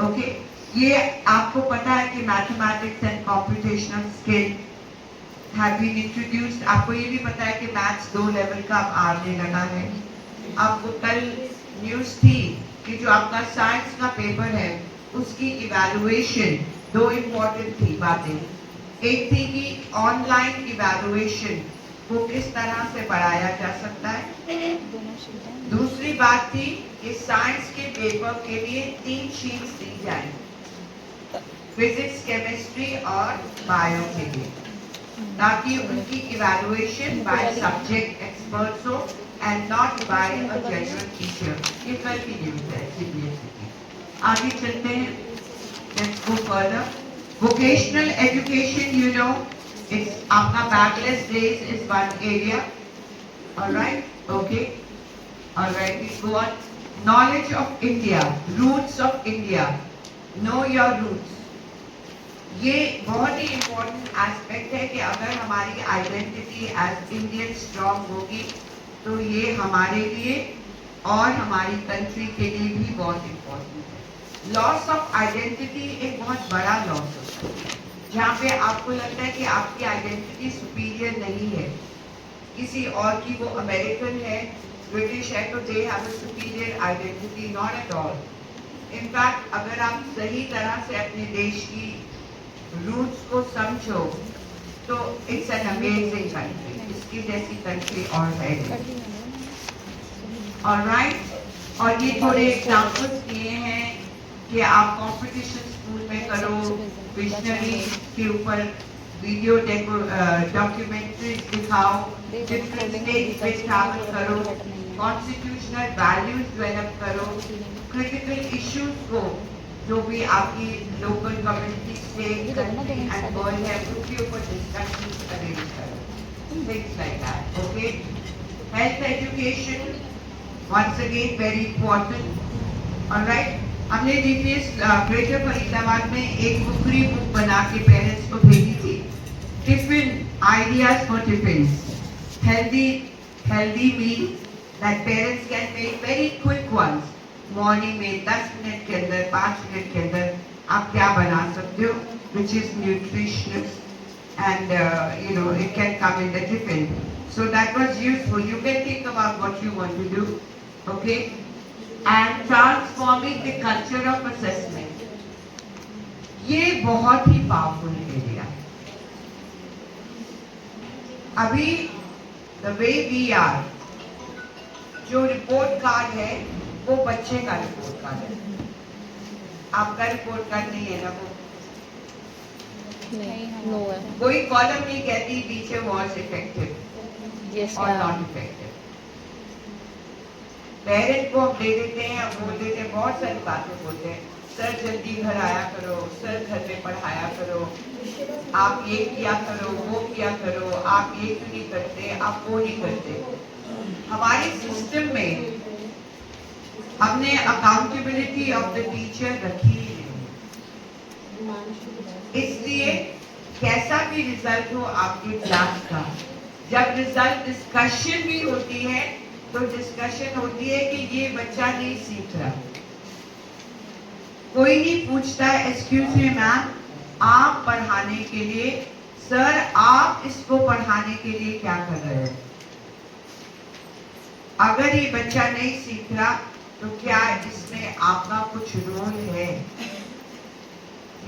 Okay, ये आपको पता है कि mathematics and computational skill have been introduced. आपको ये भी पता है कि मैथ्स 2 लेवल का अब आने लगा है। आपको कल न्यूज़ थी कि जो आपका साइंस का पेपर है उसकी इवैल्यूएशन, 2 इम्पोर्टेंट थी बातें। एक थी कि ऑनलाइन इवैल्यूएशन को किस तरह से बढ़ाया जा सकता है। दूसरी बात थी कि साइंस के पेपर के लिए 3 शीट्स दी जाए, फिजिक्स, केमिस्ट्री और बायो के लिए, ताकि उनकी इवैल्यूएशन बाय सब्जेक्ट एक्सपर्ट्स हो and not by a general teacher. ये कल की न्यूज़ है सीबीएसई की। आगे चलते हैं, let's go further. Vocational education, you know, it's आपका bagless days is one area, alright, okay, alright, we go on. Knowledge of India, roots of India, know your roots. ये बहुत ही इम्पोर्टेंट एस्पेक्ट है कि अगर हमारी आइडेंटिटी एज इंडियन स्ट्रॉन्ग होगी तो ये हमारे लिए और हमारी कंट्री के लिए भी बहुत इम्पोर्टेंट है। लॉस ऑफ आइडेंटिटी एक बहुत बड़ा लॉस होता है, जहाँ पे आपको लगता है कि आपकी आइडेंटिटी सुपीरियर नहीं है किसी और की, वो अमेरिकन है, ब्रिटिश है, तो they have a superior identity, not at all. In fact अगर आप सही तरह से अपने देश की रूट्स को समझो तो इट्स एन अमेजिंग कंट्री, इसकी जैसी कंट्री और है। ऑलराइट, और ये थोड़े एग्जांपल्स दिए हैं कि आप कंपटीशन स्कूल में करो, विजनरी के ऊपर वीडियो डॉक्यूमेंट्री दिखाओ, डिफरेंट स्टेज पे ट्रैवल करो, कॉन्स्टिट्यूशनल वैल्यूज डेवलप करो, क्रिटिकल इश्यूज को जो भी आपकी local community, state, country and world है उसके ऊपर डिस्कशन अरेंज करो, things like that. Okay, health education once again very important, all right। हमने डीपीएस ग्रेटर फरीदाबाद में एक बुकरी बुक बना के पेरेंट्स को भेजी थी, tiffin ideas for tiffin, healthy meal that parents can make very quick ones. Morning में 10 मिनट के अंदर, 5 मिनट के अंदर आप क्या बना सकते हो which is nutritious and you know, it can come in the tiffin, so that was useful. You can think about what you want to do, okay। And transforming the culture of assessment, ये बहुत ही powerful area. अभी the way we are, जो report card है वो बच्चे का report card है, आपका रिपोर्ट कार्ड नहीं है ना, वो नो है। कोई कॉलम नहीं कहती पीछे वॉज इफेक्टिव यस और नॉट इफेक्टिव। पेरेंट को हम दे देते हैं, बोल देते हैं, बहुत सारी बातें बोलते हैं, सर जल्दी घर आया करो, सर घर में पढ़ाया करो, आप ये किया करो, वो किया करो, आप ये क्यों नहीं करते, आप वो नहीं करते। हमारे सिस्टम में हमने अकाउंटेबिलिटी ऑफ द टीचर रखी है, इसलिए कैसा भी रिजल्ट हो आपके क्लास का, जब रिजल्ट डिस्कशन भी होती है तो डिस्कशन होती है कि ये बच्चा नहीं सीख रहा। कोई नहीं पूछता है एक्सक्यूज मी मैम, आप पढ़ाने के लिए, सर आप इसको पढ़ाने के लिए क्या कर रहे हो। अगर ये बच्चा नहीं सीख रहा तो क्या इसमें आपका कुछ रोल है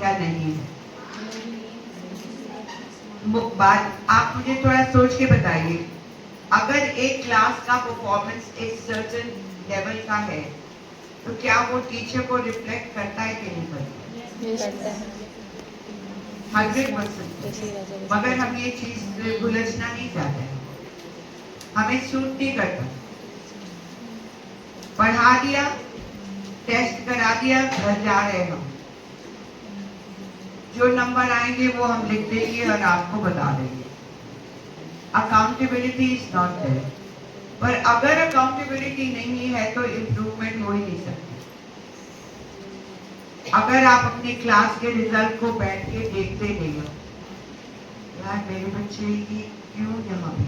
या नहीं है। बात आप मुझे थोड़ा सोच के बताइए, अगर एक क्लास का परफॉर्मेंस एक सर्टेन लेवल का है तो क्या वो टीचर को रिफ्लेक्ट करता है कि नहीं करता है? 100%। मगर हम ये चीज भुलना नहीं चाहते, हमें सूट नहीं करता। पढ़ा दिया, टेस्ट करा दिया, घर जा रहे हम, जो नंबर आएंगे वो हम लिख देंगे और आपको बता देंगे। Accountability is not there. पर अगर अकाउंटेबिलिटी नहीं है तो इम्प्रूवमेंट हो ही नहीं सकती। अगर आप अपनी क्लास के रिजल्ट को बैठ के देखते नहीं हो, यार मेरे बच्चे की क्यों यहाँ पे,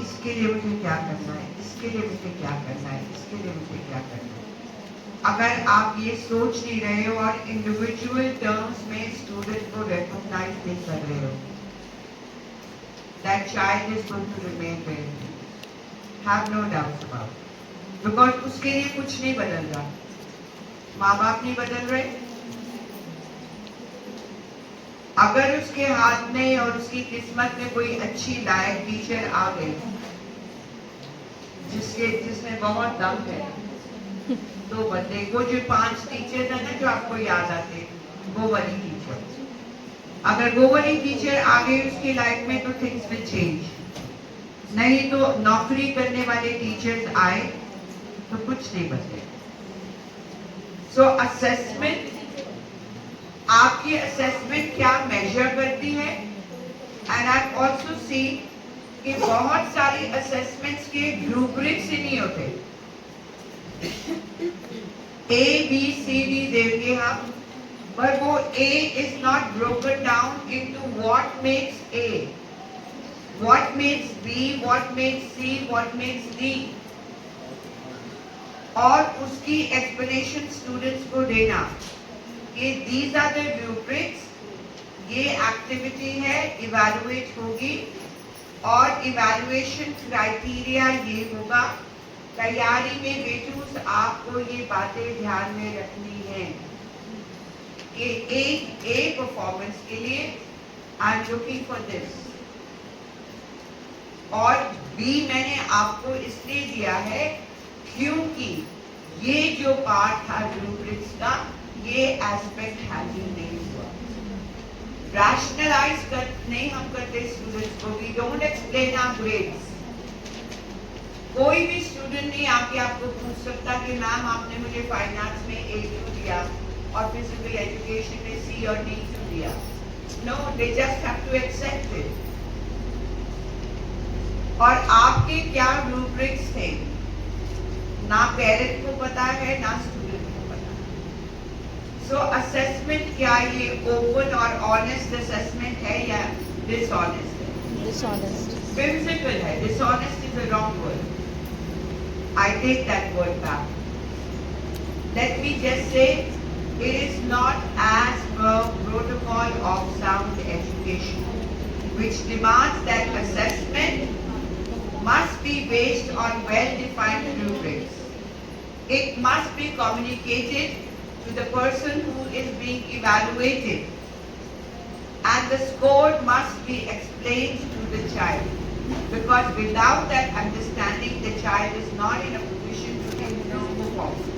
इसके लिए मुझे क्या करना है, इसके लिए मुझे क्या करना है, इसके लिए मुझे क्या करना है, अगर आप ये सोच नहीं रहे हो और इंडिविजुअल टर्म्स में स्टूडेंट को रिकॉग्नाइज नहीं कर रहे हो, that child is going to remain where it is. Have no doubts about it. Because उसके लिए कुछ नहीं बदल रहा, माँ बाप नहीं बदल रहे। अगर उसके हाथ में और उसकी किस्मत में कोई अच्छी लायक टीचर आ गई जिसमें बहुत दम है, तो बदले वो जो 5 टीचर है ना जो आपको याद आते, वो वाली टीचर, अगर वो वाली टीचर आ गई उसकी लाइफ में तो थिंग्स विल चेंज। नहीं तो नौकरी करने वाले टीचर्स आए तो कुछ नहीं बदले। सो असेसमेंट, आपकी असेसमेंट क्या मेजर करती है? एंड आई ऑल्सो सी कि बहुत सारी असेसमेंट्स के रूब्रिक्स ही नहीं होते। ABCD देंगे हम, but वो A is not broken down into what makes A, what makes B, what makes C, what makes D, और उसकी explanation students को देना कि these are the rubrics, ये activity है, evaluate होगी और evaluation criteria ये होगा। तैयारी में बेटूस आपको ये बातें ध्यान में रखनी है कि एक परफॉर्मेंस के लिए I am looking for this, और बी मैंने आपको इसलिए दिया है क्योंकि ये जो पार्ट था रूब्रिक्स का, ये एस्पेक्ट हैंडल नहीं हुआ। रैशनलाइज कर नहीं हम करते स्टूडेंट्स को, we don't explain our grades. कोई भी स्टूडेंट नहीं आके आपको पूछ सकता कि मैम आपने मुझे फाइन आर्ट्स में A क्यों दिया और फिजिकल एजुकेशन में C और D क्यों दिया। No, they just have to accept it. और आपके क्या रूब्रिक्स थे, ना पेरेंट को पता है ना स्टूडेंट को पता है। सो असेसमेंट क्या ये ओपन और ऑनेस्ट असेसमेंट है या डिसऑनेस्ट है? Dishonest. Whimsical है, dishonest is a wrong word. I take that word back. Let me just say, it is not as per protocol of sound education, which demands that assessment must be based on well-defined rubrics. It must be communicated to the person who is being evaluated, and the score must be explained to the child. Because without that understanding, the child is not in a position to improve performance.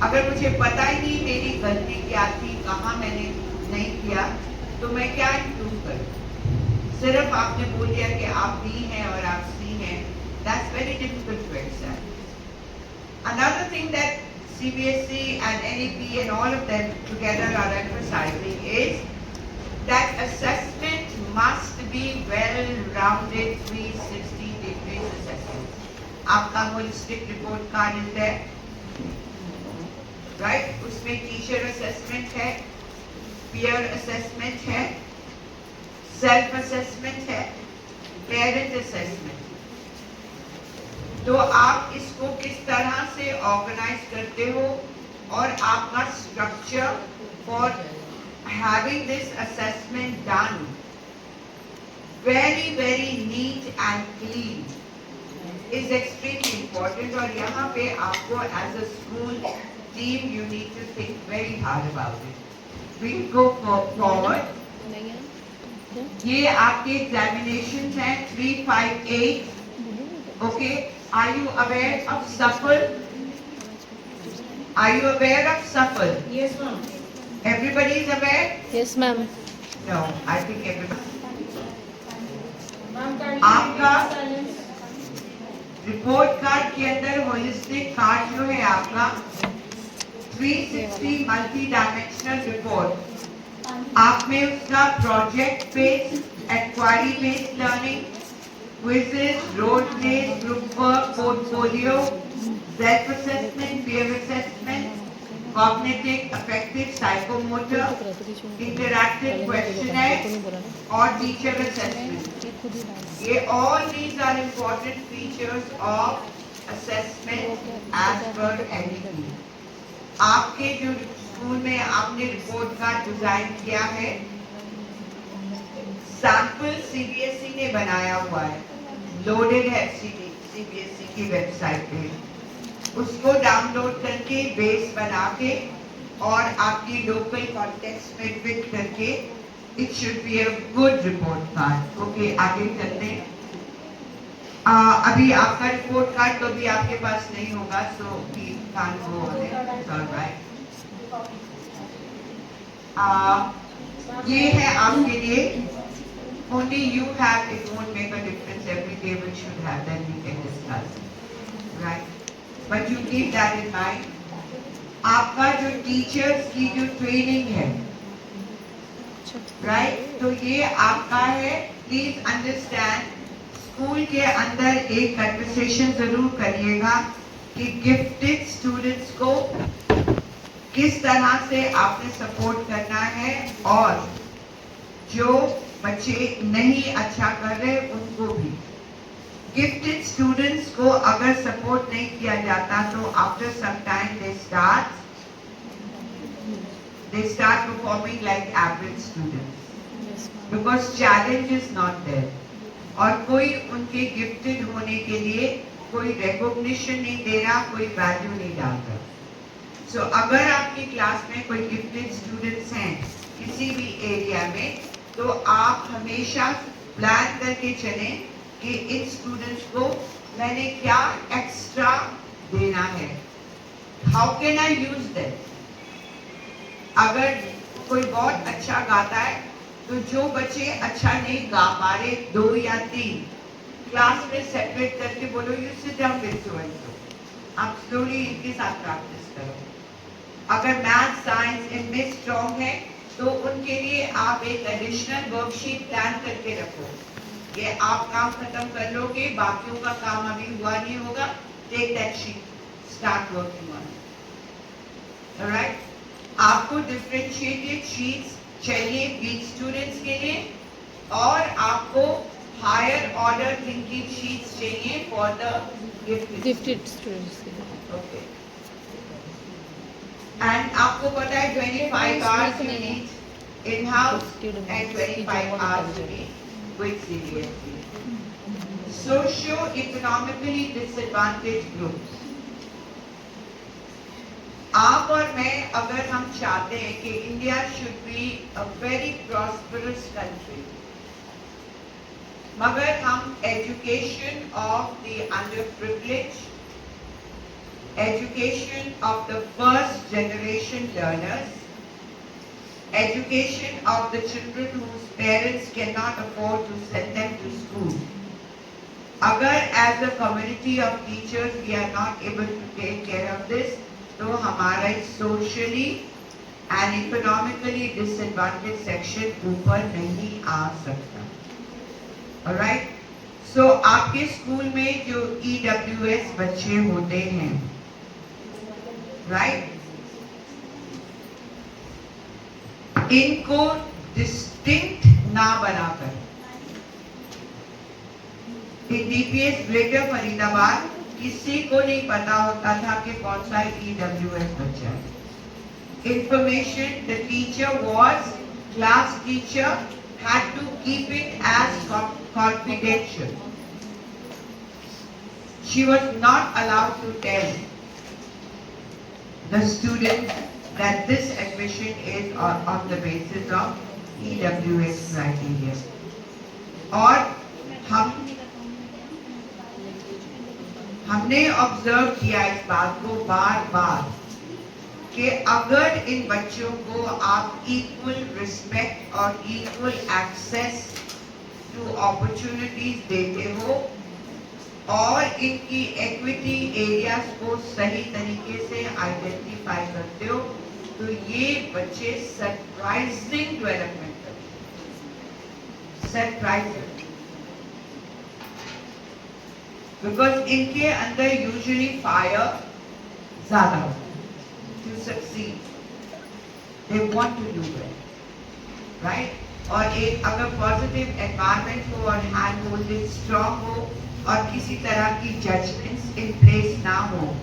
अगर मुझे पता ही नहीं मेरी गलती क्या थी, कहाँ मैंने नहीं किया, तो मैं क्या improve करूँ? सिर्फ आपने बोल दिया कि आप B हैं और आप C हैं, that's very difficult to accept. Another thing that CBSE and NEP and all of them together are emphasizing is that assessment must be well-rounded 360 degrees assessment. आपका holistic report card is there, right? उसमें teacher assessment है, peer assessment है, self assessment है, parent assessment। तो आप इसको किस तरह से ऑर्गेनाइज करते हो और आपका structure for having this assessment done very neat and clean is extremely important। और यहाँ पे आपको as a school team you need to think very hard about it। We go forward। ये आपके examinations हैं 358। Okay, are you aware of SAFL? Are you aware of SAFL? Yes, ma'am. Everybody is aware? Yes, ma'am. No, I think everybody. Ma'am, can आपका you silence? Report card के अंदर holistic card जो है आपका 360 multi dimensional report, आप में उसका project based, enquiry based learning, quizzes, role plays, group work, portfolio, self assessment, peer assessment, cognitive, affective, psychomotor, interactive questionnaire और टीचर असेसमेंट। ये all these are important features of assessment as per NEP. आपके जो school में आपने report card design किया है, sample CBSE ने बनाया हुआ है, लोडेड है CBSE की वेबसाइट पे, उसको डाउनलोड करके बेस बना के और आपकी लोकल कॉन्टेक्स्ट में फिट करके it should be a good report card. Okay, आगे चलते हैं. अभी आपका रिपोर्ट कार्ड तो भी आपके पास नहीं होगा, so we can't go on it. Alright, ये है आपके लिए. Only you have, it won't make a difference. Every table should have, then we can discuss, right? But you keep that in mind. आपका जो टीचर्स की जो training है, right, तो ये आपका है. प्लीज अंडरस्टैंड, स्कूल के अंदर एक कन्वर्सेशन जरूर करिएगा कि गिफ्टेड स्टूडेंट्स को किस तरह से आपने सपोर्ट करना है, और जो बच्चे नहीं अच्छा कर रहे उनको भी. गिफ्टेड स्टूडेंट्स को अगर सपोर्ट नहीं किया जाता तो after some time they start performing like average students, because challenge is not there, और कोई उनके गिफ्टेड होने के लिए कोई रिकॉग्निशन नहीं दे रहा, कोई वैल्यू नहीं डालता. सो अगर आपकी क्लास में कोई गिफ्टेड स्टूडेंट्स हैं किसी भी एरिया में, तो आप हमेशा प्लान करके चलें कि इन स्टूडेंट्स को मैंने क्या एक्स्ट्रा देना है, how can I use that. अगर कोई बहुत अच्छा गाता है तो जो बच्चे अच्छा नहीं गा पा रहे, 2 या 3 क्लास में सेपरेट करके बोलो you sit down with so and so, आप स्लोली इनके साथ प्रैक्टिस करो. अगर मैथ साइंस इनमें स्ट्रॉन्ग है तो उनके लिए आप एक एडिशनल वर्कशीट प्लान करके रखो. ये आप काम खत्म कर लोगे, बाकियों का काम अभी हुआ नहीं होगा. Take that sheet, start working on it. Alright, आपको डिफरेंशिएटेड शीट्स चाहिए वीक स्टूडेंट्स के लिए, और आपको हायर ऑर्डर थिंकिंग शीट्स चाहिए for the gifted students. Okay, and आपको पता है 25 hours you need in house and 25 hours you need with CBSE. Socio-economically disadvantaged groups. आप और मैं अगर हम चाहते हैं कि India should be a very prosperous country, मगर हम education of the underprivileged, education of the first generation learners, education of the children whose parents cannot afford to send them to school. Agar as a community of teachers we are not able to take care of this, तो हमारा socially and economically disadvantaged section ऊपर नहीं आ सकता. Alright? So आपके school में जो EWS बच्चे होते हैं, right? इनको डिस्टिंक्ट ना बनाकर, DPS ग्रेटर फरीदाबाद किसी को नहीं पता होता था कि कौन सा EWS बच्चा है. Information the teacher was, class teacher had to keep it as confidential. She was not allowed to tell the student that this admission is on the basis of EWS criteria. और हमने observe किया इस बात को बार बार कि अगर इन बच्चों को आप इक्वल रिस्पेक्ट और इक्वल एक्सेस टू अपॉर्चुनिटीज देते हो और इनकी एक्विटी एरियाज को सही तरीके से आइडेंटिफाई करते हो, तो ये बच्चे सरप्राइजिंग डेवलपमेंट करते, सरप्राइजिंग, बिकॉज इनके अंदर यूजुअली फायर ज्यादा होता है to succeed, they want to do well, right. और एक अगर पॉजिटिव एनवायरनमेंट हो और हैंड होल्डिंग स्ट्रॉन्ग हो और किसी तरह की judgments in place ना हो,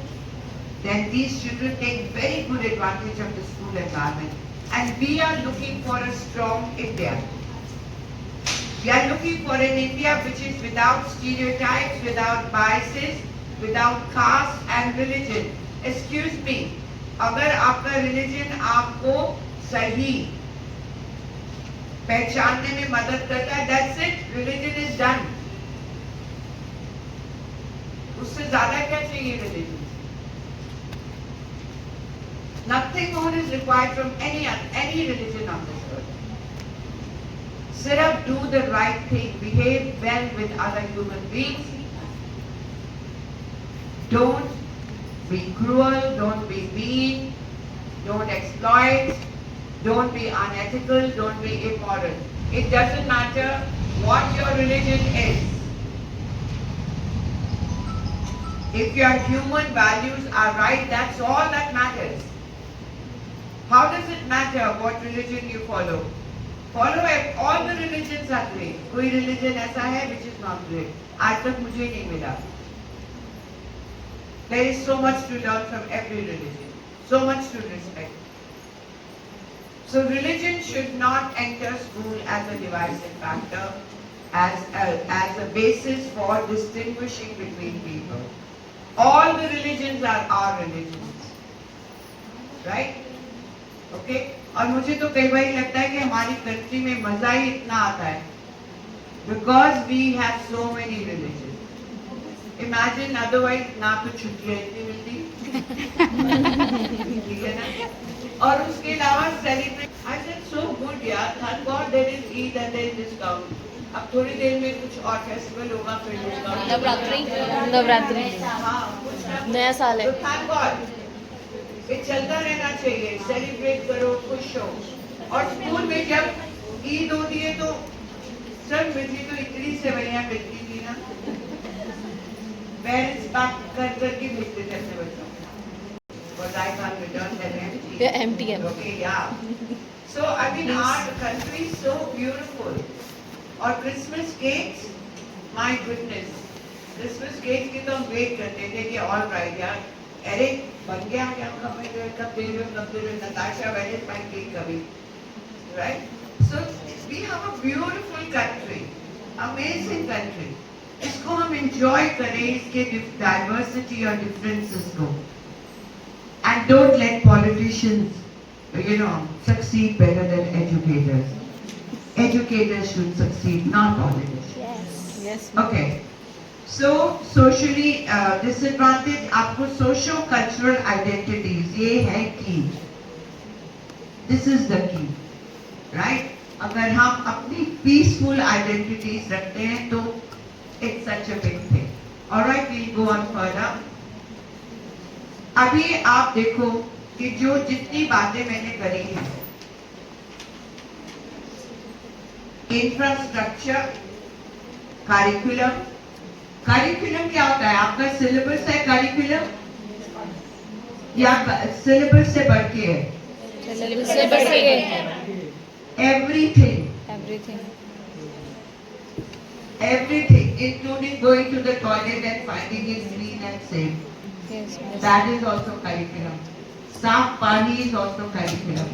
then these children take very good advantage of the school environment. And we are looking for a strong India. We are looking for an India which is without stereotypes, without biases, without caste and religion. Excuse me, अगर आपका religion आपको सही पहचानने में मदद करता है, that's it, religion is done. उससे ज्यादा क्या चाहिए religion? Nothing more is required from any religion on this earth. Sirf do the right thing, behave well with other human beings. Don't be cruel, don't be mean, don't exploit, don't be unethical, don't be immoral. It doesn't matter what your religion is. If your human values are right, that's all that matters. How does it matter what religion you follow? Follow all the religions are great. कोई religion ऐसा है which is not great. आज तक मुझे नहीं मिला. There is so much to learn from every religion. So much to respect. So religion should not enter school as a divisive factor, as a basis for distinguishing between people. All the religions are our religions, right? Okay? और मुझे तो कई बार लगता है कि हमारी country में मजा ही इतना आता है, because we have so many religions. Imagine otherwise ना तो छुट्टियाँ इतनी मिलती, ठीक है ना? और उसके अलावा celebrate, I said so good यार, thank God there is Eid and there is discount. अब थोड़ी देर में कुछ और फेस्टिवल होगा, फिर discount. नवरात्रि हाँ, कुछ ना नया साल है. तो thank God. ये चलता रहना चाहिए, सेलिब्रेट करो, खुश हो. और स्कूल में जब ईद होती है तो सर मुझे तो इतनी सेवइयां मिलती थी ना, पेरेंट्स पैक कर करके भेजते थे अपने बच्चों को, but I can't return them empty. Yeah, empty. Okay, yeah. So I mean our country is so beautiful. और Christmas cakes, my goodness, Christmas cakes की तो हम वेट करते थे कि all right यार, अरे बन गया क्या, कब दे रहे हो, Natasha, when is my cake coming, right? So we have a beautiful country, amazing country. इसको हम enjoy करें, इसके diversity और differences को, and don't let politicians, succeed better than educators. Educators should succeed, not politicians. Yes. Okay. So socially disadvantaged, आपको socio-cultural identities, ये है key. This is the key, right? अगर हम अपनी peaceful identities रखते हैं तो it's such a big thing. All right, we'll go on further. अभी आप देखो कि जो जितनी बातें मैंने करी हैं, इंफ्रास्ट्रक्चर, करिकुलम, करिकुलम क्या होता है? आपका सिलेबस है करिकुलम या सिलेबस से बढ़ के है? Everything, including going to the toilet and finding it clean and safe. Yes. That is also curriculum. साफ पानी is also curriculum.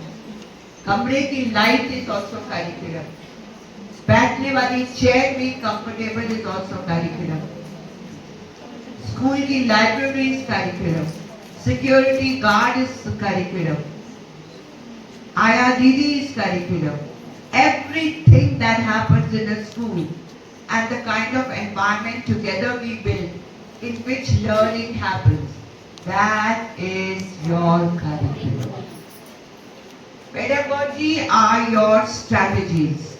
कमरे की लाइट is also curriculum. बैठने वाली चेयर भी comfortable is also curriculum. School की library is curriculum. Security guard is curriculum. आया दीदी is curriculum. Everything that happens in a school and the kind of environment together we build in which learning happens, that is your curriculum. Pedagogy are your strategies.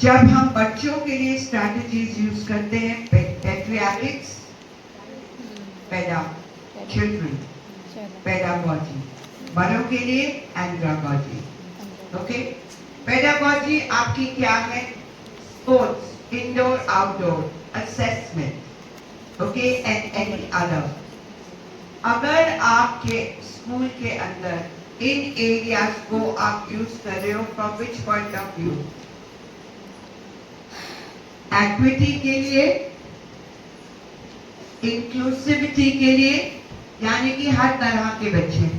जब हम बच्चों के लिए strategies use करते हैं, paediatrics, children, pedagogy, बड़ों के लिए andragogy. Okay? Pedagogy आपकी क्या है? Sports, indoor, outdoor, assessment, okay, and any other. अगर आपके स्कूल के अंदर इन एरियाज को आप यूज कर रहे हो, from which point of view? Equity के लिए, इंक्लूसिविटी के लिए, यानी कि हर तरह के बच्चे,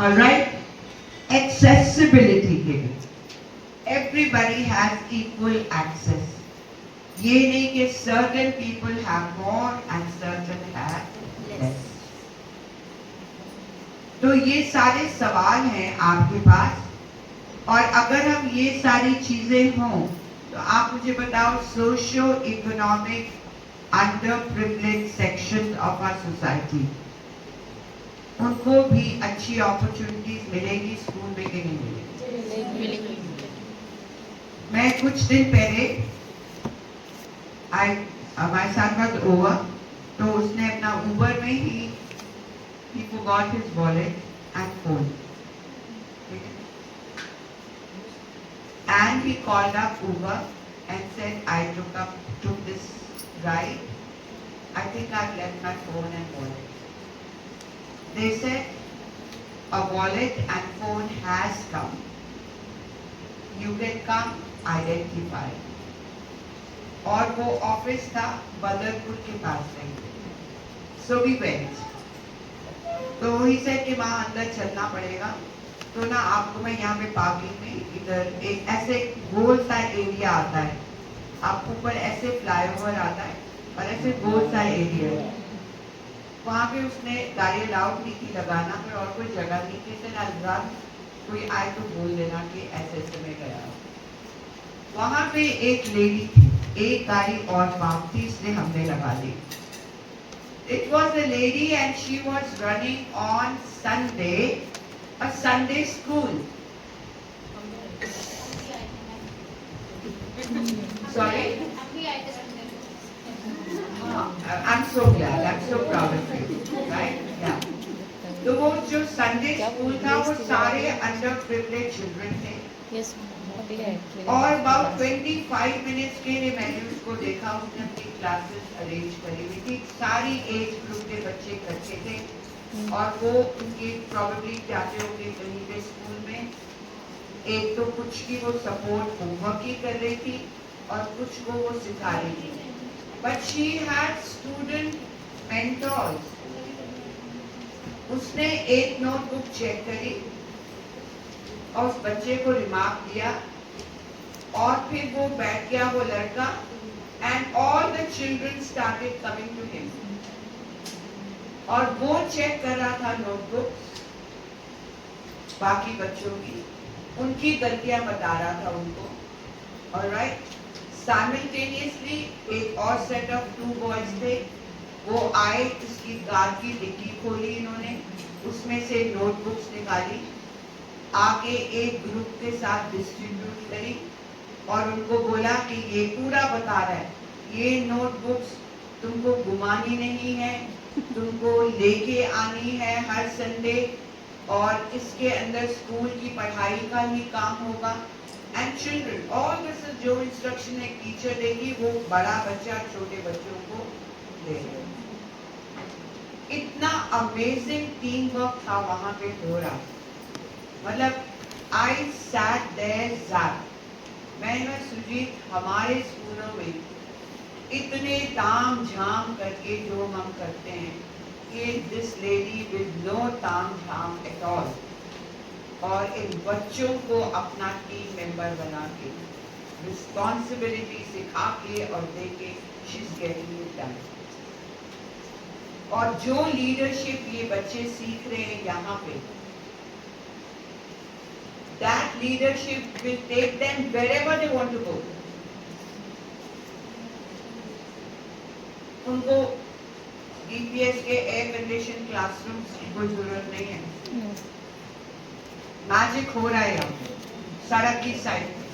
ऑलराइट, एक्सेसिबिलिटी के लिए, एवरीबडी हैज इक्वल एक्सेस, ये नहीं कि certain people have more and certain have less. तो ये सारे सवाल हैं आपके पास, और अगर हम ये सारी चीजें हों तो आप मुझे बताओ, socio economic under privilege section of our society, उनको भी अच्छी अपॉर्चुनिटीज मिलेगी स्कूल में कि नहीं मिलेगी? मैं कुछ दिन पहले हमारे साथ बात हुआ, तो उसने अपना उबर में ही he forgot his wallet and phone, and he called up Uber and said, I took this ride, I think I've left my phone and wallet. They said a wallet and phone has come, you can come identify. और वो office था बदरपुर के पास में, so we went. तो ही से कि वहाँ अंदर चलना पड़ेगा, तो ना आपको मैं यहाँ पे पार्किंग में इधर एक ऐसे गोल सा एरिया आता है, आप ऊपर ऐसे फ्लाईओवर आता है और ऐसे गोल सा एरिया है, वहाँ पे उसने गाड़ी अलाउड नहीं की लगाना, पर और कोई जगह नहीं थी, तो कोई आए तो बोल देना कि ऐसे ऐसे में गया। वहाँ पे एक लेडी थी, एक गाड़ी और पार्क थी, इसलिए हमने लगा दी। It was a lady and she was running on Sunday, a Sunday school. Sorry? I'm so glad, I'm so proud of you, right? Yeah. तो वो जो Sunday school था, वो सारे underprivileged children थे। Yes, अभी है। और about 25 minutes के लिए मैंने उसको देखा, उसने अपनी क्लासेस अरेंज करी हुई थी, सारी एज ग्रुप के बच्चे इकट्ठे थे, और वो उनके प्रॉब्लली जाते होंगे कहीं पे स्कूल में, एक तो कुछ की वो सपोर्ट होमवर्क ही कर रही थी और कुछ को वो सिखा रही थी, but she had student mentors. उसने एक नोटबुक चेक करी और उस बच्चे को रिमार्क दिया, और फिर वो बैठ गया वो लड़का, and all the children started coming to him, और वो चेक कर रहा था नोटबुक बाकी बच्चों की, उनकी गलतियां बता रहा था उनको, ऑलराइट। साइमल्टेनियसली एक और सेट ऑफ 2 बॉयज थे, वो आए, उसकी कार की डिक्की खोली इन्होंने, उसमें से नोटबुक्स निकाली, आगे एक ग्रुप के साथ डिस्ट्रीब्यूट करी और उनको बोला कि ये पूरा बता रहा है, ये नोटबुक्स तुमको घुमानी नहीं है, तुमको लेके आनी है हर संडे, और इसके अंदर स्कूल की पढ़ाई का ही काम होगा। And children, all this is जो इंस्ट्रक्शन एक टीचर देगी वो बड़ा बच्चा छोटे बच्चों को देगा। इतना अमेजिंग टीम वर्क था वहां पे हो रहा, मतलब आई सैट देयर ज़ैट, मैं सुजीत, हमारे स्कूलों में इतने ताम झाम करके जो हम करते हैं, कि दिस लेडी विद नो ताम झाम एट ऑल, और इन बच्चों को अपना टीम मेंबर बना के रिस्पॉन्सिबिलिटी सिखा के और दे के she is getting it done. और जो लीडरशिप ये बच्चे सीख रहे हैं यहाँ पे, that leadership will take them wherever they want to go. उनको DPS के एयर कंडीशन क्लासरूम्स की कोई जरूरत नहीं है, मैजिक हो रहा है यहाँ सड़क की साइड पे,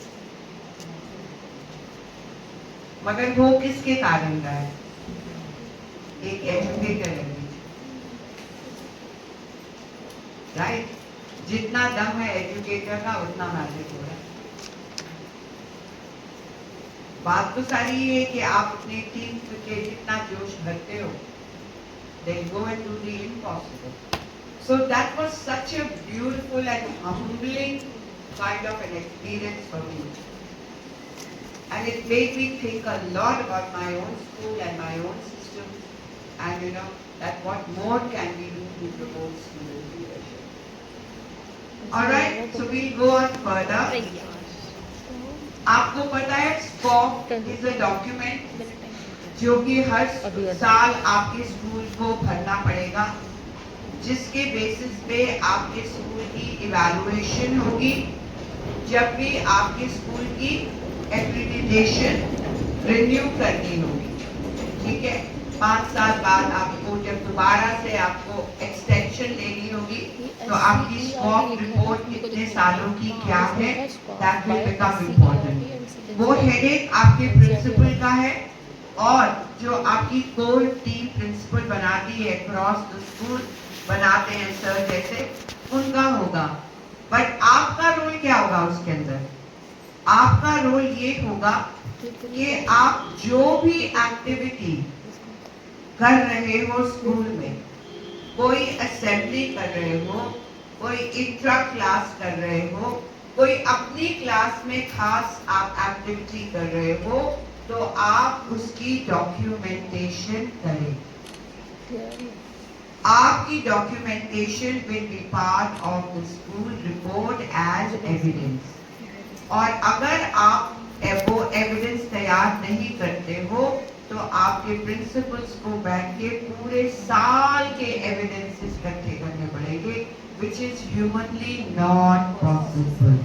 मगर वो किसके कारण रहा है? एक एजुकेटर है, राइट? जितना दम है एजुकेटर का उतना मैजिक हो रहा है। बात तो सारी ये है कि आप अपनी टीम के जितना जोश भरते हो, then go and do the impossible. So that was such a beautiful and humbling kind of an experience for me. And it made me think a lot about my own school and my own system and you know that what more can we do to promote student leadership. All right, so we'll go on further. आपको पता है SCOP is a document जो कि हर साल आपके school को भरना पड़ेगा, जिसके बेसिस पे आपके स्कूल की इवैल्यूएशन होगी जब भी आपके स्कूल की एक्रेडिटेशन रिन्यू करनी होगी। ठीक है, 5 साल बाद आपको जब दोबारा से आपको एक्सटेंशन लेनी होगी तो आपकी स्कॉप रिपोर्ट कितने सालों की क्या है, दैट विल बिकम इम्पोर्टेंट। वो हेडेक आपके प्रिंसिपल का है और जो आपकी कोर टीम प्रिंसिपल बनाती है, क्रॉस द स्कूल बनाते हैं सर जैसे, उनका होगा। बट आपका रोल क्या होगा उसके अंदर? आपका रोल ये होगा कि आप जो भी एक्टिविटी कर रहे हो स्कूल में, कोई असेंबली कर रहे हो, कोई इंट्रा क्लास कर रहे हो, कोई अपनी क्लास में खास आप एक्टिविटी कर रहे हो, तो आप उसकी डॉक्यूमेंटेशन करें। आपकी documentation will be part of the school report as evidence. और अगर आप वो एविडेंस तैयार नहीं करते हो तो आपके प्रिंसिपल्स को बैठ के पूरे साल के एविडेंसेस इकट्ठे करने पड़ेंगे, which is humanly not possible।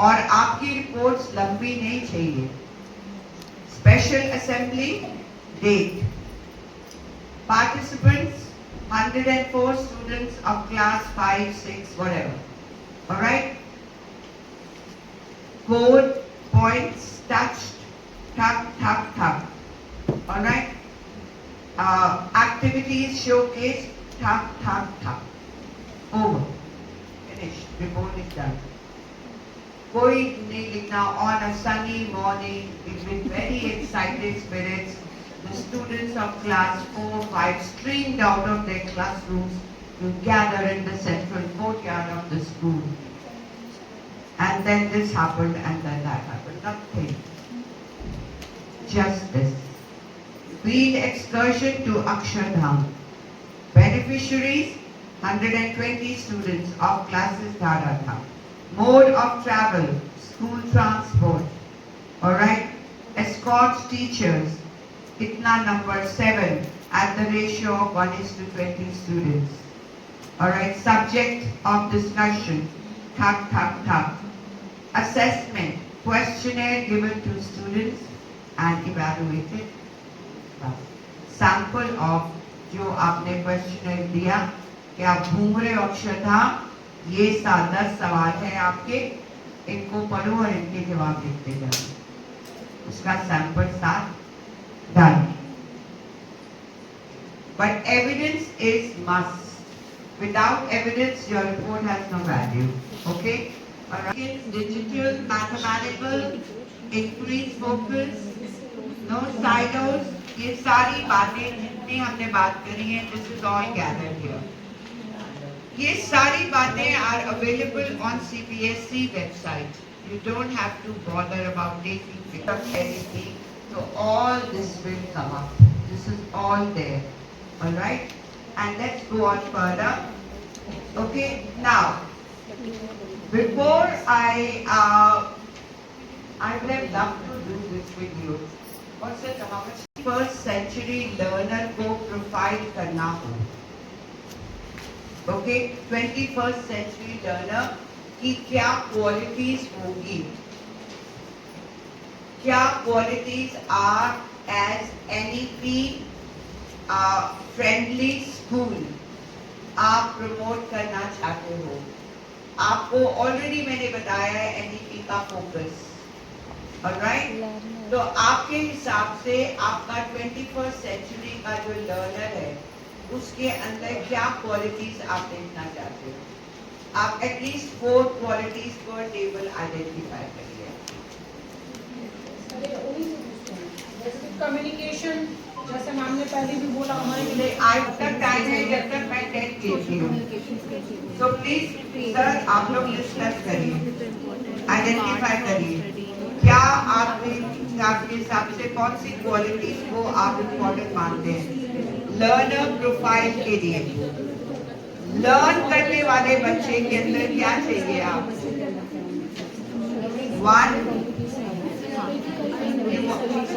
और आपकी रिपोर्ट्स लंबी नहीं चाहिए। Special assembly date, participants 104 students of class 5, 6, whatever, all right? Code points touched, tuck, tuck, tuck, all right? Activities showcased, tuck, tuck, tuck, over, finished, report is done। कोई नहीं लिखना। On a sunny morning with very excited spirits, the students of class 4, 5 streamed out of their classrooms to gather in the central courtyard of the school. And then this happened and then that happened. Nothing. Just this. Field excursion to Akshardham. Beneficiaries 120 students of classes Dharatha. Mode of travel, school transport. Alright? Escort teachers. Itna number 7 at the ratio of 1:20 students. Alright, subject of discussion, thak, thak, thak. Assessment, questionnaire given to students and evaluated. Sample of जो आपने questionnaire दिया कि आप घूम रहे हो अक्षरधाम, ये 10 सवाल है आपके, इनको पढ़ो और इनके जवाब लिखते जाओ। उसका sample 7 done। But evidence is must। Without evidence, your report has no value. Okay? Alright. Digital, mathematical, increased focus, no silos, ये सारी बातें जितनी हमने बात करी हैं, this is all gathered here। ये सारी बातें are available on CPSC website। You don't have to bother about taking pictures of anything। So all this will come up. This is all there. All right? And let's go on further. Okay, now, before I would have loved to do this video. What's it? How much 21st century learner को profile करना हो? Okay, 21st century learner की क्या qualities होगी? क्या qualities are as NEP friendly school आप promote करना चाहते हो? आपको ऑलरेडी मैंने बताया है NEP का फोकस, ऑलराइट? तो आपके हिसाब से आपका 21st सेंचुरी का जो लर्नर है उसके अंदर क्या क्वालिटीज आप देखना चाहते हो? आप एटलीस्ट 4 क्वालिटीज पर टेबल आइडेंटिफाई करिए। कम्युनिकेशन, जैसे मैम ने पहले भी बोला, हमारे लिए आज तक टाइम है जब तक मैं 10 देती हूँ। सो प्लीज सर आप लोग डिस्कस करिए, आइडेंटिफाई करिए। क्या आपके हिसाब से कौन सी क्वालिटीज को आप इम्पोर्टेंट मानते हैं लर्नर प्रोफाइल के लिए? लर्न करने वाले बच्चे के अंदर क्या चाहिए आप? वन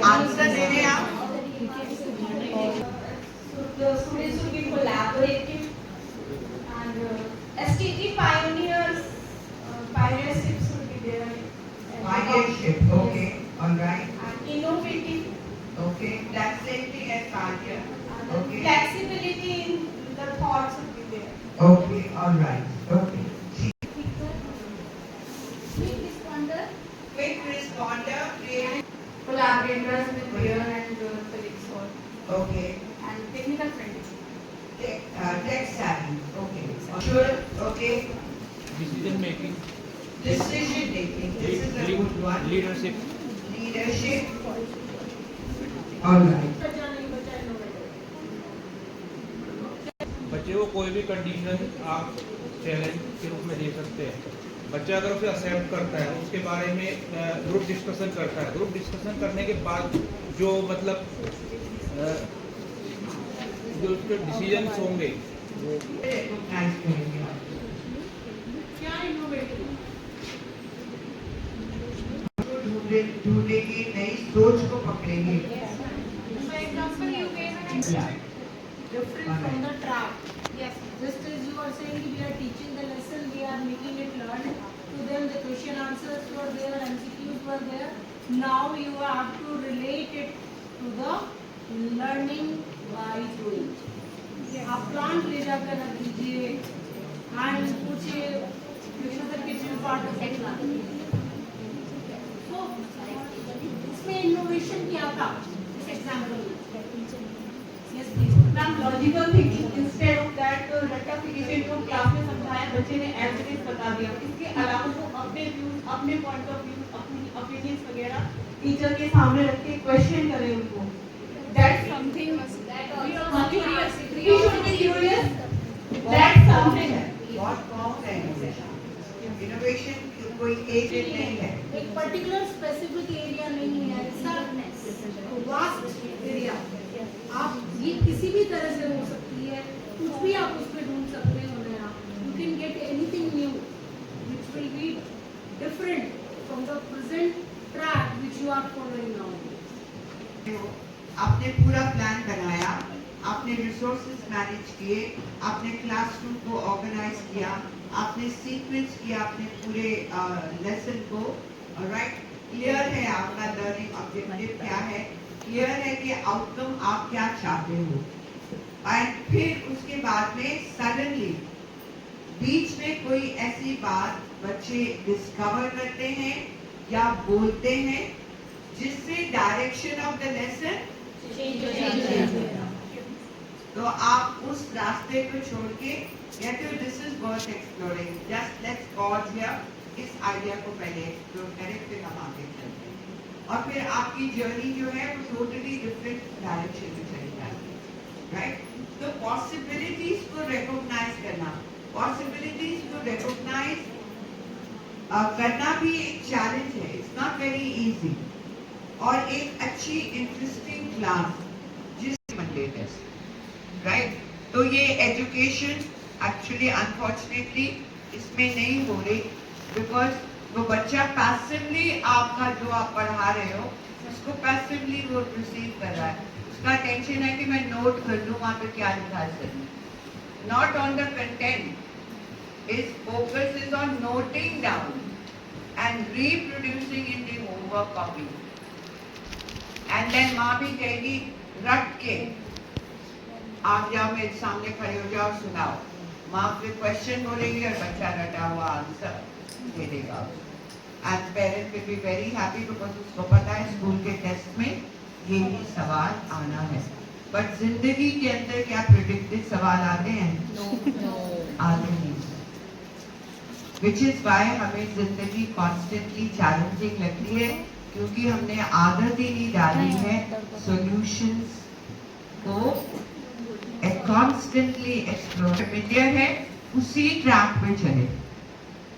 आंसर दे रहे हैं आप? The students will be collaborative and STT pioneerships will be there. Pioneership, okay, all right. And innovative. Okay, that's same thing as pioneer. Okay. Flexibility in the thoughts will be there. Okay, all right. Okay. Quick responder. Quick responder, creative. Collaborators with peer and colleagues all. Okay. And technical friendly. Tech savvy. Okay. Sure. Okay. Decision making, Decision making. This is a good one. leadership. Leadership. All right. बच्चे को कोई भी condition आप challenge के रूप में दे सकते हैं। बच्चा अगर उसे एक्सेप्ट करता है, उसके बारे में ग्रुप डिस्कशन करता है, ग्रुप डिस्कशन करने के बाद जो मतलब जो उसके डिसीजंस होंगे वो Recognize करेंगे आप। क्या इनोवेटिव ढूंढेंगे, नई सोच को पकड़ेंगे। For example, you gave an example different from the track. Yes, just as you are saying, we are teaching the lesson, we are making it learn to them. The question answers were there, MCQs were there. Now you have to relate it to the learning by doing. आप plant ले जाकर रख दीजिए and पूछिए the kitchen part of it. So इसमें innovation क्या था इस एग्जाम्पल में? Yes, please. Ma'am, logical thinking instead of that rectification जो क्लास में समझाया बच्चे ने एज इट इज बता दिया। इसके अलावा वो अपने व्यूज, अपने पॉइंट ऑफ व्यू, अपनी ओपिनियंस वगैरह टीचर के सामने रख के क्वेश्चन करें उनको। That's something that curious. We should be curious. That's something. बहुत कॉमन है इनोवेशन कोई एक नहीं है। एक पर्टिकुलर स्पेसिफिक एरिया नहीं है, वास्ट एरिया। आप ये किसी भी तरह से हो सकती है, कुछ भी आप उसमें ढूंढ सकते हो नया। You can get anything new which will be different from the present track which you are following now. आपने पूरा प्लान बनाया, आपने रिसोर्सेज मैनेज किए, आपने क्लासरूम को ऑर्गेनाइज किया, आपने सीक्वेंस किया अपने पूरे लेसन को। राइट, क्लियर है आपका लर्निंग ऑब्जेक्टिव क्या है, क्लियर है कि आउटकम आप क्या चाहते हो। एंड फिर उसके बाद में सडनली बीच में कोई ऐसी बात बच्चे डिस्कवर करते हैं या बोलते हैं जिससे डायरेक्शन ऑफ द लेसन तो आप उस रास्ते को छोड़ के कहते हो this is worth exploring, just let's pause here, इस आइडिया को पहले एक्सप्लोर करें फिर हम आगे चलते हैं। और फिर आपकी जर्नी जो है वो टोटली डिफरेंट डायरेक्शन में चली जाती है। राइट, तो पॉसिबिलिटीज को रिकॉग्नाइज करना, पॉसिबिलिटीज को रिकॉग्नाइज करना भी एक चैलेंज है, इट्स नॉट वेरी इजी। और एक अच्छी इंटरेस्टिंग क्लास जिस मंडे टेस्ट, राइट, तो ये एजुकेशन एक्चुअली अनफॉर्चुनेटली इसमें नहीं हो रही बिकॉज वो बच्चा पैसिवली आपका जो आप पढ़ा रहे हो उसको पैसिवली वो रिसीव कर रहा है। उसका टेंशन है कि मैं नोट कर लूँ वहाँ पे क्या लिखा है, not on the content. His focus is on noting down and reproducing in the homework copy. And then माँ भी कहेगी रट के आप जाओ मेरे सामने खड़े हो जाओ सुनाओ। माँ फिर क्वेश्चन बोलेगी और बच्चा रटा हुआ आंसर दे देगा। And parent will be very happy because उसको पता है स्कूल के टेस्ट में ये ही सवाल आना है। बट जिंदगी के अंदर क्या प्रिडिक्टेड सवाल आते हैं? आते नहीं। Which is why हमें जिंदगी कॉन्स्टेंटली चैलेंजिंग लगती है क्योंकि हमने आदत ही नहीं डाली है सॉल्यूशंस को कॉन्स्टेंटली एक्सप्लोर। मीडिया है उसी ट्रैक पे चले।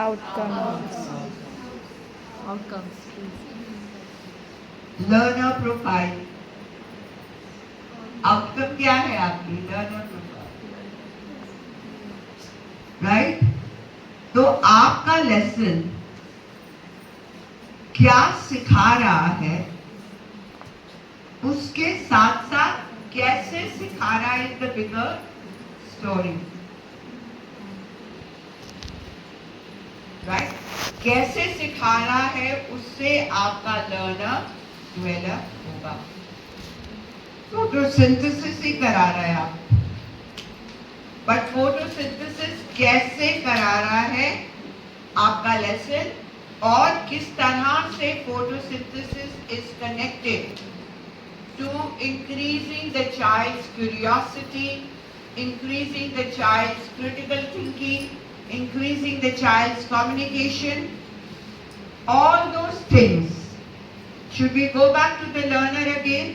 आउटकम्स लर्नर प्रोफाइल, आउटकम क्या है आपकी लर्नर प्रोफाइल, राइट? तो आपका लेसन क्या सिखा रहा है, उसके साथ साथ कैसे सिखा रहा है in the bigger story, right? कैसे सिखा रहा है उससे आपका लर्नर डेवलप होगा। फोटोसिंथेसिस ही करा रहा है आप, बट फोटोसिंथेसिस कैसे करा रहा है आपका लेसन, और किस तरह से photosynthesis is connected to increasing the child's curiosity, increasing the child's critical thinking, increasing the child's communication, all those things. Should we go back to the learner again?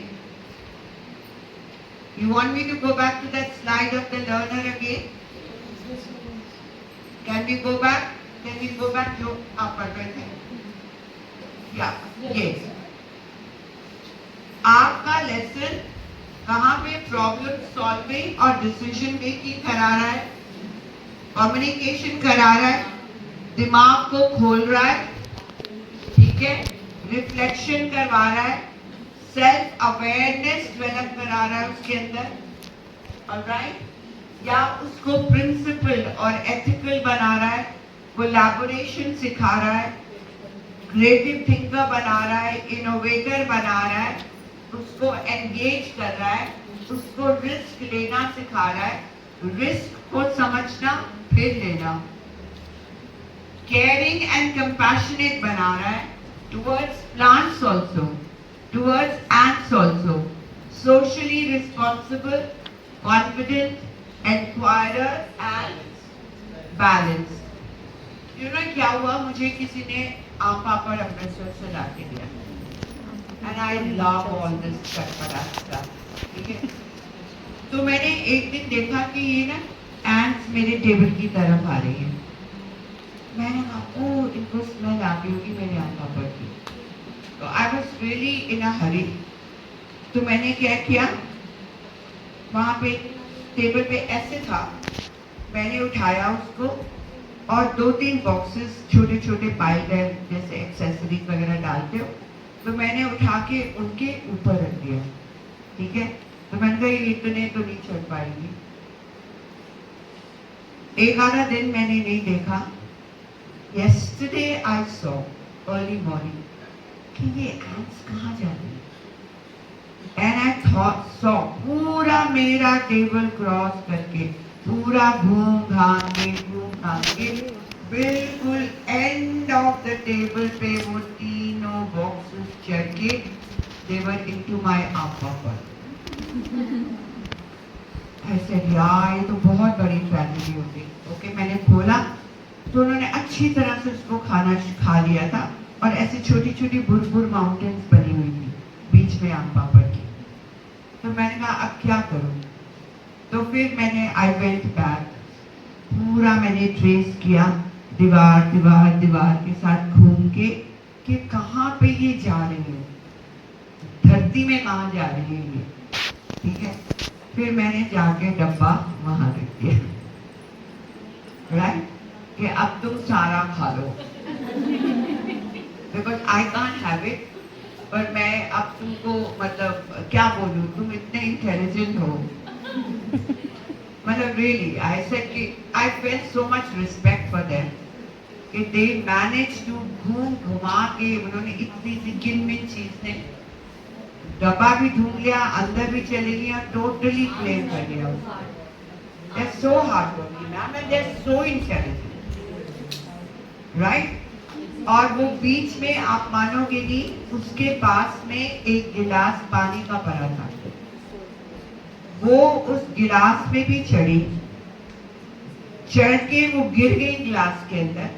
You want me to go back to that slide of the learner again? Can we go back? Can we go back to upper right there? Yeah, yes. आपका lesson कहाँ पे problem solving और decision making करा रहा है, communication करा रहा है, दिमाग को खोल रहा है, ठीक है, रिफ्लेक्शन करवा रहा है, सेल्फ अवेयरनेस डेवलप करा रहा है उसके अंदर, ऑलराइट? या उसको प्रिंसिपल और एथिकल बना रहा है, कोलैबोरेशन सिखा रहा है, क्रिएटिव थिंकर बना रहा है, इनोवेटर बना रहा है, उसको एंगेज कर रहा है, उसको रिस्क लेना सिखा रहा है, रिस्क को समझना फिर लेना, केयरिंग एंड कंपैशनेट बना रहा है towards plants also, towards ants also, socially responsible, confident, enquirer and balance. You know क्या हुआ, मुझे किसी ने आम पापड़ अमृतसर से ला के दिया, and I love all this चटपटा stuff, ठीक है? तो मैंने एक दिन देखा कि ये ना ants मेरे टेबल की तरफ आ रही है, मैंने कहा ओ इनको स्मेल आ गई होगी मेरे आम पापड़ की, तो I was really in a hurry, तो मैंने क्या किया, वहाँ पे टेबल पे ऐसे था, मैंने उठाया उसको और 2-3 बॉक्सेस छोटे छोटे पाइल है जैसे एक्सेसरीज वगैरह डालते हो, तो मैंने उठा के उनके ऊपर रख दिया, ठीक है? तो मैंने कहा ये इतने तो नहीं चढ़ पाएंगे। एक आधा दिन मैंने नहीं देखा, yesterday I saw early morning कि ये ants कहाँ जा रही है, and I thought saw पूरा मेरा टेबल क्रॉस करके, पूरा घूम घाम के बिल्कुल एंड ऑफ द टेबल पे वो तीनों बॉक्सेस चढ़ के they were into my आम पापड़। I said यार ये तो बहुत बड़ी फैमिली होगी। ओके, मैंने खोला तो उन्होंने अच्छी तरह से उसको खाना खा लिया था, और ऐसी छोटी छोटी बुरबुर माउंटेन्स बनी हुई थी बीच में आम पापड़ की। तो मैंने कहा अब क्या करूं, तो फिर मैंने आई वेंट बैक, पूरा मैंने ट्रेस किया दीवार दीवार दीवार के साथ घूम के कि कहाँ पे ये जा रही है, धरती में कहाँ जा रही है ये, ठीक है? फिर मैंने जाके डब्बा वहां रख दिया, राइट, कि अब तुम सारा खा लो, because I can't have it, पर मैं अब तुमको मतलब क्या बोलूं, तुम इतने इंटेलिजेंट हो, मतलब रियली आई सेड कि I felt so much respect for them कि दे मैनेज टू घुमा के उन्होंने इतनी सी गिनमिन चीज ने डब्बा भी ढूंढ लिया, अंदर भी चली गई और टोटली क्लेम कर लिया उसको। They're so hardworking, ma'am, and they're so intelligent, right? और वो बीच में आप मानोगे नहीं, उसके पास में एक गिलास पानी का भरा था, वो उस गिलास में भी चढ़ी, चढ़ के वो गिर गई गिलास के अंदर,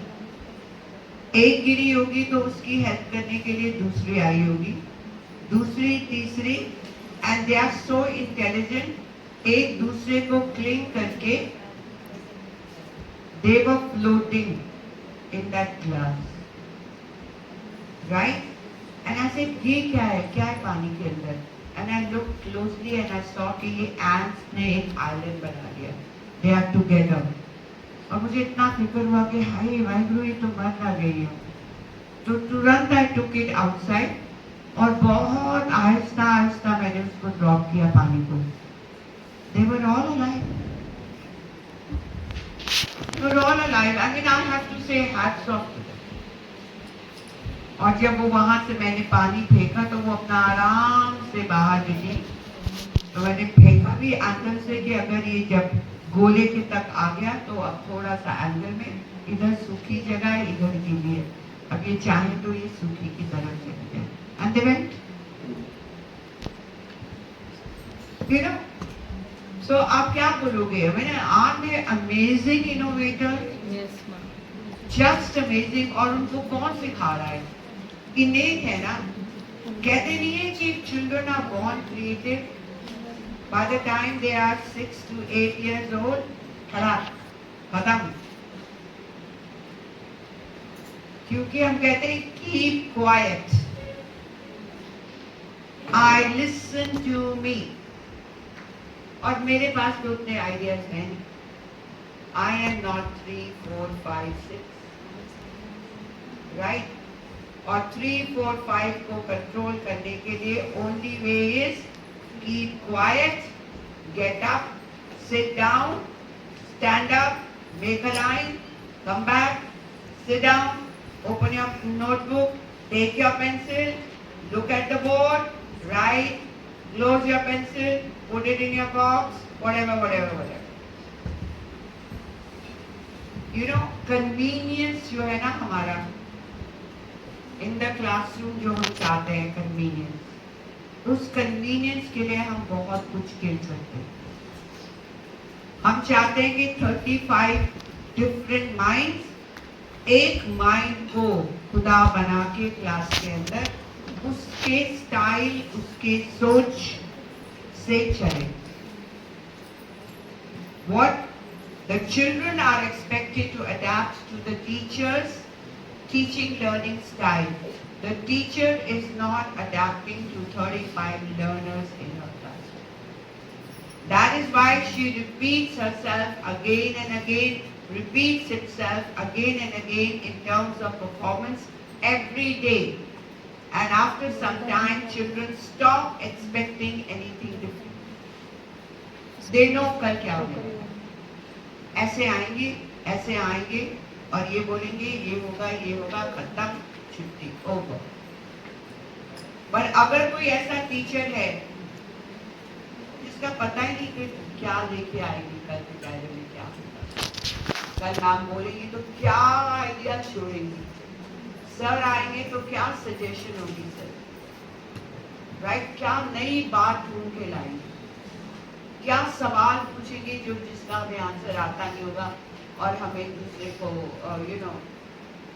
एक गिरी होगी तो उसकी हेल्प करने के लिए दूसरी आई होगी, दूसरी तीसरी, and they are so intelligent, एक दूसरे को क्लिंग करके they were floating in that glass, right? And I said, ये क्या है पानी के अंदर? And I looked closely and I saw कि ये ants ने एक island बना लिया. They are together. और मुझे इतना फिक्र हुआ कि हाय वाहिगुरु ये तो मर ना गई है. तो तुरंत I took it outside और बहुत आहिस्ता आहिस्ता मैंने उसको ड्रॉप किया पानी को. They were all alive. They were all alive. I mean, I have to say hats off to them. और जब वो वहां से मैंने पानी फेंका तो वो अपना आराम से बाहर निकली. तो मैंने फेंका भी अंदर से कि अगर ये जब गोले के तक आ गया तो अब थोड़ा सा एंगल में, इधर सूखी जगह है, इधर गीली है, अब ये चाहे तो ये सूखी की तरफ चले जाए. And they went. You know? So आप क्या बोलोगे? मैंने aren't they amazing innovator? Yes, ma'am. Just amazing. और उनको कौन सिखा रहा है? Innate है ना? कहते नहीं है कि children are born creative. By the time they are 6 to 8 years old, खत्म. क्योंकि हम कहते हैं keep quiet. I listen to me. और मेरे पास तो उतने आइडियाज हैं. I am not 3, 4, 5, 6. Right? और 3, 4, 5 को कंट्रोल करने के लिए only way is keep quiet, get up, sit down, stand up, make a line, come back, sit down, open your notebook, take your pencil, look at the board, write, close your pencil, put it in your box, whatever. You know, convenience जो है ना हमारा in the classroom जो हम चाहते हैं convenience, उस convenience के लिए हम बहुत कुछ किल सकते हैं. हम चाहते हैं कि 35 different minds, एक mind को खुदा बना के क्लास के अंदर उसके स्टाइल, उसके सोच से चले. What? The children are expected to adapt to the teacher's teaching learning style. The teacher is not adapting to 35 learners in her classroom. That is why she repeats herself again and again, repeats itself again and again in terms of performance every day. And after some time, children stop expecting anything different. They know कल क्या होगा. ऐसे आएंगे और ये बोलेंगे ये होगा, खत्म, छुट्टी, ओवर. पर अगर कोई ऐसा टीचर है जिसका पता ही नहीं कि क्या लेके आएगी कल विद्यालय में, क्या होगा, कल नाम बोलेंगी तो क्या आइडिया छोड़ेंगी, सर आएंगे तो क्या सजेशन होगी सर, राइट, क्या नई बात ढूंढ के लाएंगे, क्या सवाल पूछेंगे जो जिसका हमें आंसर आता नहीं होगा और हमें दूसरे को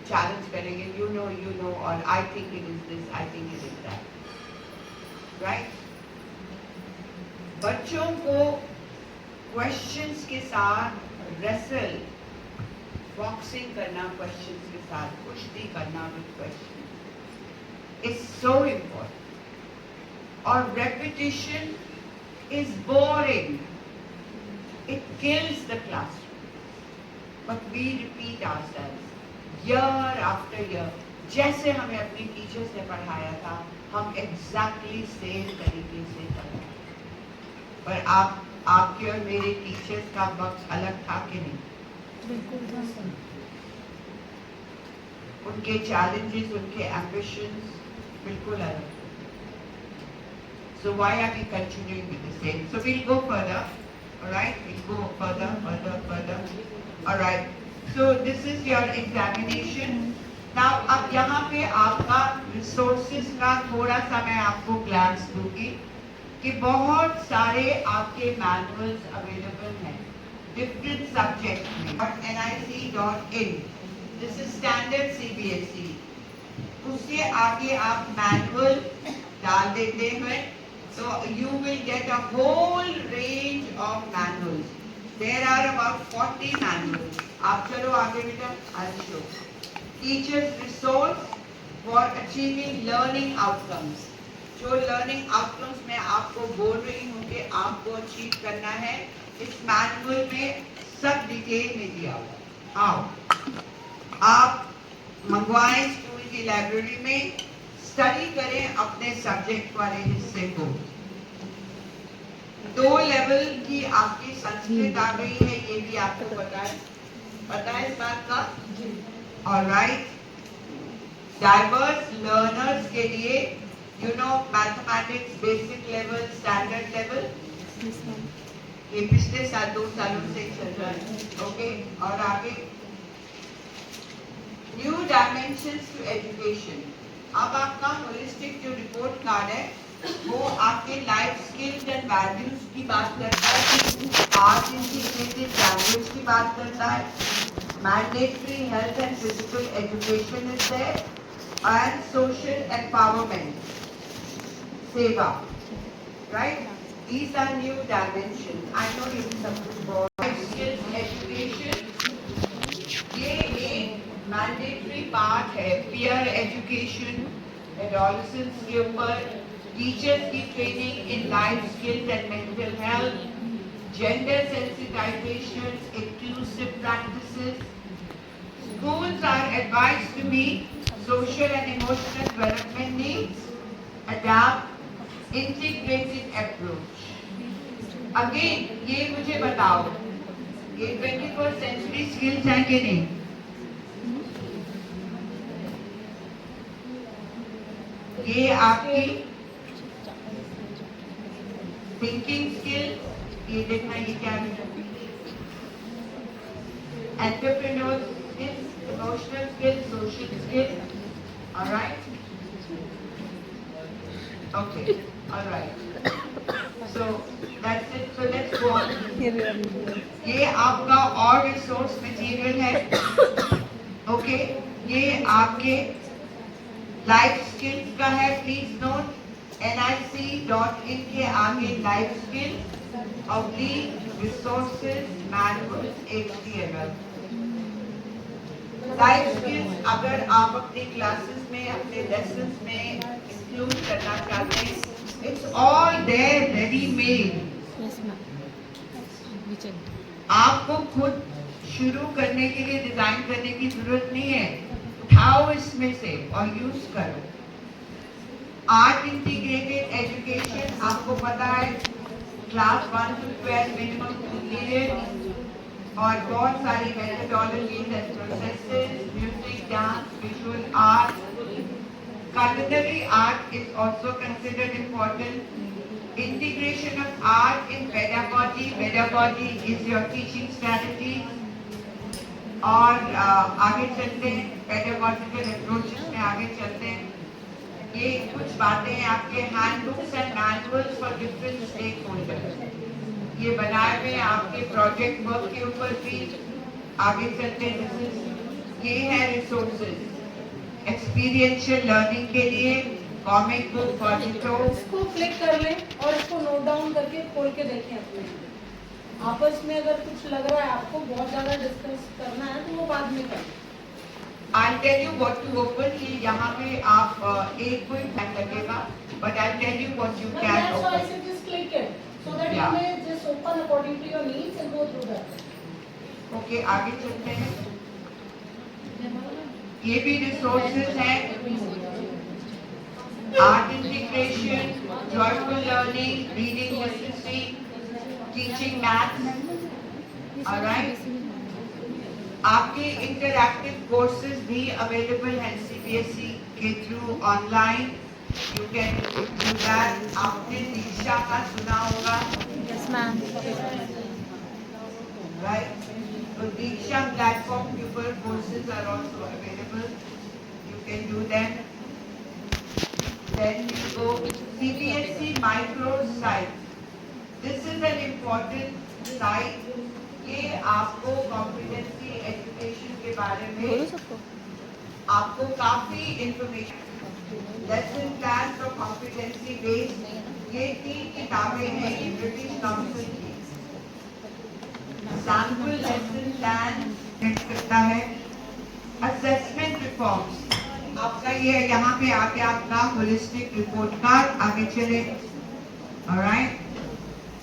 चैलेंज करेंगे, यू नो, और I think it is this, I think it is that, right. बच्चों को क्वेश्चंस के साथ रेसल, बॉक्सिंग करना, क्वेश्चंस के साथ कुश्ती करना with question is so important. और repetition is boring. It kills the classroom. But we repeat ourselves year after year. जैसे हमें अपने टीचर्स ने पढ़ाया था, हम exactly same तरीके से पढ़ाए. पर आपके और मेरे टीचर्स का वक्त अलग था कि नहीं? बिल्कुल. उनके challenges, उनके ambitions बिल्कुल अलग. So why are we continuing with the same? So we'll go further, all right? We'll go further. All right. So this is your examination. Now अब यहाँ पे आपका resources का थोड़ा सा मैं आपको glance दूँगी कि बहुत सारे आपके manuals available हैं different subjects में. nic.in. This is standard CBSE. उससे आगे आप manual डाल देते हैं. So you will get a whole range of manuals. There are about 40 manuals. आप चलो आगे बेटा, I'll show. teachers resource for achieving learning outcomes. जो learning outcomes मैं आपको बोल रही हूँ कि आपको अचीव करना है, इस मैनुअल में सब डिटेल में दिया हुआ। आओ आप मंगवाएं स्कूल की लाइब्रेरी में, स्टडी करें अपने सब्जेक्ट वाले हिस्से को। 2 लेवल की आपकी संस्कृत आ गई है, ये भी आपको पता है इस बात का? ऑलराइट, डाइवर्स लर्नर्स के लिए mathematics basic level, standard level, ये पिछले 2 सालों से चल रहा है। ओके, और आगे न्यू डायमेंशंस टू एजुकेशन। अब आपका होलिस्टिक जो रिपोर्ट कार्ड है वो आपके लाइफ स्किल्स एंड वैल्यूज की बात करता है, आर्ट इंटीग्रेटेड वैल्यूज की बात करता है, mandatory health and physical education is there, and social empowerment, सेवा, right? These are new dimensions. I know you support life skills education. ये एक मैंडेटरी पार्ट है peer education, adolescents के ऊपर, टीचर्स की training in life skills and mental health, gender sensitisation, inclusive practices. Schools are advised to meet social and emotional development needs, adapt integrated approach. Again, ये मुझे बताओ, ये 21st century skills हैं कि नहीं? ये आपकी थिंकिंग स्किल, ये देखना ये क्या है? Entrepreneur skills, emotional skills, social skills, alright? Okay, all right. So that's it. So let's go on. ये आपका और रिसोर्स मटेरियल है। ओके, ये आपके लाइफ स्किल्स का है। प्लीज नोट nic.in के आगे life skills /resources manual HTML। Life skills अगर आप अपनी क्लासेस में, अपने लेसन्स में इंक्लूड करना चाहते हैं, it's all there ready made. Yes, ma'am. We checked. आपको खुद शुरू करने के लिए डिजाइन करने की जरूरत नहीं है, उठाओ इसमें से और यूज करो। आर्ट इंटीग्रेटेड एजुकेशन आपको पता है, क्लास 1 to 12 मिनिमम पीरियड, और बहुत सारी methodologies and processes, music, dance, visual art, culinary art is also considered important. Integration of art in pedagogy. Pedagogy is your teaching strategy. और आगे चलते हैं, pedagogical approaches में आगे चलते हैं। ये कुछ बातें हैं आपके handbooks and manuals for different stakeholders। ये बनाए हुए आपके प्रोजेक्ट वर्क के ऊपर भी आगे चलते हैं। ये है रिसोर्सेज एक्सपीरियंशियल लर्निंग के लिए, कॉमिक बुक, प्रोजेक्टो। इसको क्लिक कर लें और इसको नोट डाउन करके खोल के देखें अपने आपस में। अगर कुछ लग रहा है आपको बहुत ज्यादा डिस्कस करना है तो वो बाद में करें। I'll tell you what to open। कि यहाँ पे आप एक कोई टाइम लगेगा, but I'll tell you what you can That's why I open। said just click it so that Yeah. you may just open according to your needs and go through that. Okay, आगे चलते हैं। ये भी resources हैं, art integration, joyful learning, reading literacy, teaching maths, alright. आपके interactive courses भी available हैं CBSE के through online. You can do that. आपने दीक्षा का सुना होगा, Yes, ma'am. राइट? तो दीक्षा प्लेटफॉर्म के ऊपर courses are also available, you can do that. Then you go CBSE micro site. This is an important site. ये आपको कॉम्पिटेंसी एजुकेशन के बारे में आपको काफी information, lesson plan for competency based, ये 3 किताबें हैं ये ब्रिटिश काउंसिल की। सैंपल लेसन प्लान मिल सकता है, असेसमेंट फॉर्म्स आपका ये यहाँ पे आके आपका होलिस्टिक रिपोर्ट कार्ड आगे चले। ऑलराइट,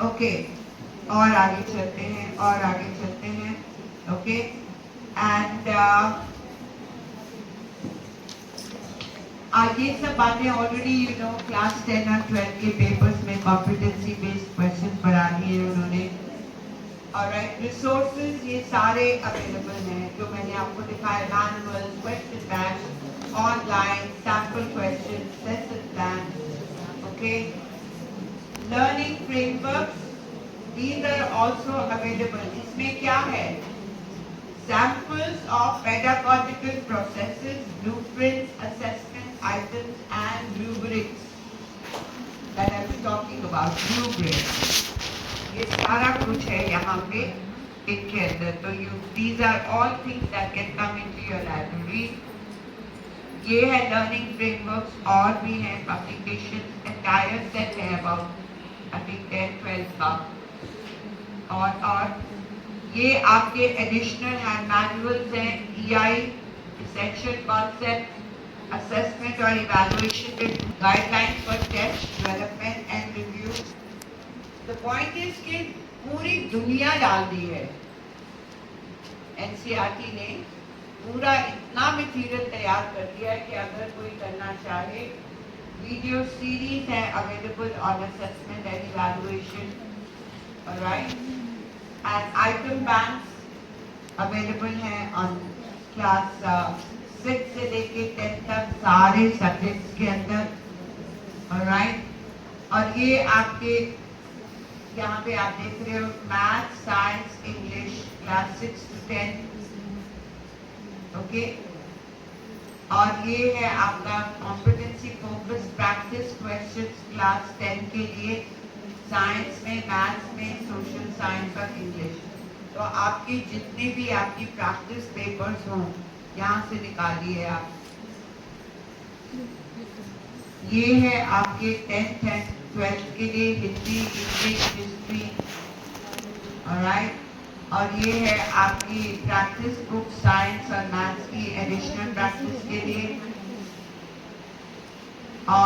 ओके, और आगे चलते हैं और आगे चलते हैं। ओके, एंड ये सब बातें ऑलरेडी यू नो क्लास 10 और 12 के पेपर्स में कॉम्पिटेंसी बेस्ड क्वेश्चन पढ़ा दिए उन्होंने। ऑलराइट, रिसोर्सेज ये सारे अवेलेबल हैं जो मैंने आपको दिखाया, manual, question bank, online, sample question, lesson plan. Okay, learning frameworks, these are also available। इसमें क्या है? Samples of pedagogical processes, blueprints, assessment items and rubrics that I was talking about, rubrics। ये सारा कुछ है यहाँ पे इनके अंदर। तो these are all things that can come into your library। ये है लर्निंग फ्रेमवर्क्स, और भी हैं पब्लिकेशन, एंटायर सेट है अबाउट आई थिंक 10-12 का। और ये आपके एडिशनल हैंड मैनुअल्स हैं, EI, सेक्शन कॉन्सेप्ट, असेसमेंट और evaluation with guidelines for test development and review. The point is कि पूरी दुनिया डाल दी है NCERT ने, पूरा इतना मटेरियल तैयार कर दिया है कि अगर कोई करना चाहे, वीडियो सीरीज है available on assessment and evaluation. Alright, and item banks available हैं on class 6 से लेके 10 तक सारे सब्जेक्ट्स के अंदर। ऑलराइट, और ये आपके यहाँ पे आप देख रहे हो math, science, English class 6 to 10। Okay, और ये है आपका competency focus practice questions class 10 के लिए, साइंस में, मैथ्स में, सोशल साइंस और इंग्लिश। तो आपके जितने भी आपकी प्रैक्टिस पेपर्स हों यहाँ से निकालिए आप। ये है आपके 10th एंड 12th के लिए हिंदी, इंग्लिश, हिस्ट्री। ऑलराइट, और ये है आपकी प्रैक्टिस बुक साइंस और मैथ्स की एडिशनल प्रैक्टिस के लिए। और